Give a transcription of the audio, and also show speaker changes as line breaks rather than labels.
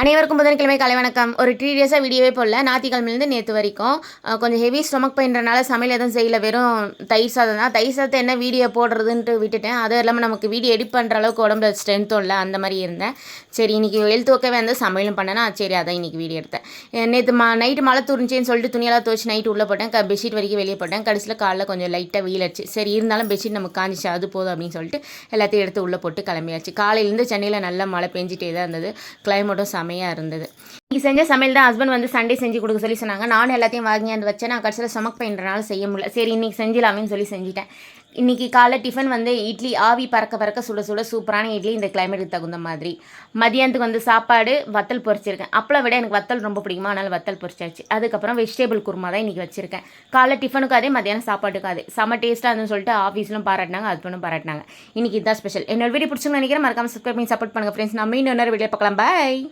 அனைவருக்கும் புதன்கிழமை காலை வணக்கம். ஒரு 3 டேஸாக வீடியோவே போடல. ஞாயிற்றுக்கிழமையிலேருந்து நேற்று வரைக்கும் கொஞ்சம் ஹெவி ஸ்டொமக் பெயின்றனால சமையல் எதுவும் செய்யல. வெறும் தயிர் சாதம் தான். தயிர் சாதத்தை என்ன வீடியோ போடுறதுன்ட்டு விட்டுட்டேன். அதுவும் இல்லாமல் நமக்கு வீடியோ எடிட் பண்ணுற அளவுக்கு உடம்புல ஸ்ட்ரென்த்தும் இல்லை. அந்த மாதிரி இருந்தேன். சரி இன்றைக்கி ஹெல்த் ஓகேவே வந்து சமையலும் பண்ணேன்னா சரி அதான் இன்றைக்கி வீடியோ எடுத்தேன். நேற்று நைட்டு மழை தூரிஞ்சின்னு சொல்லிட்டு துணியெல்லாம் துவச்சி நைட்டு உள்ளே போட்டேன். பெட்ஷீட் வரைக்கும் வெளியே போட்டேன். கடைசியில் காலைல கொஞ்சம் லைட்டாக வெயில் அடிச்சு. சரி இருந்தாலும் பெட்ஷீட் நமக்கு காஞ்சிச்சு அது போதும் அப்படின்னு சொல்லிட்டு எல்லாத்தையும் எடுத்து உள்ளே போட்டு கிளம்பியாச்சு. காலையிலேருந்து சென்னையில் நல்லா மழை பெஞ்சிட்டே தான் இருந்தது. கிளைமேட்டும் செமையாக இருந்தது. இன்றைக்கி செஞ்ச சமையல் தான் ஹஸ்பண்ட் வந்து சண்டே செஞ்சு கொடுக்க சொல்லி சொன்னாங்க. நானும் எல்லாத்தையும் வாங்கியாந்து வச்சேன். நான் கடைசியில் ஸ்டொமக் பெயின்றனால செய்ய முடியல. சரி இன்றைக்கி செஞ்சிடலாமேன்னு சொல்லி செஞ்சுட்டேன். இன்றைக்கி காலைல டிஃபன் வந்து இட்லி ஆவி பறக்க சுட சுட சூப்பரான இட்லி, இந்த கிளைமேட்டுக்கு தகுந்த மாதிரி. மதியானத்துக்கு வந்து சாப்பாடு வத்தல் பொரிச்சிருக்கேன். அப்பளம் விட எனக்கு வத்தல் ரொம்ப பிடிக்குமா, அதனால் வத்தல் பொரிச்சாச்சு. அதுக்கப்புறம் வெஜிடபிள் குருமா தான் இன்றைக்கி வச்சுருக்கேன். காலைல டிஃபனுக்கு அதே, மதியானம் சாப்பாட்டுக்கு அதே. செம்ம டேஸ்ட்டாக இருந்துன்னு சொல்லிட்டு ஆஃபீஸ்லும் பாராட்டினாங்க, ஹஸ்பண்டும் பாராட்டினாங்க. இன்றைக்கி இதுதான் ஸ்பெஷல். என்னோட வீடியோ பிடிச்சுன்னு நினைக்கிறேன். மறக்காமல் சப்ஸ்கிரைப் பண்ணி சப்போர்ட் பண்ணுங்கள் ஃப்ரெண்ட்ஸ். நம்ம இன்னொரு வீடியோ பார்க்கலாம். பாய்.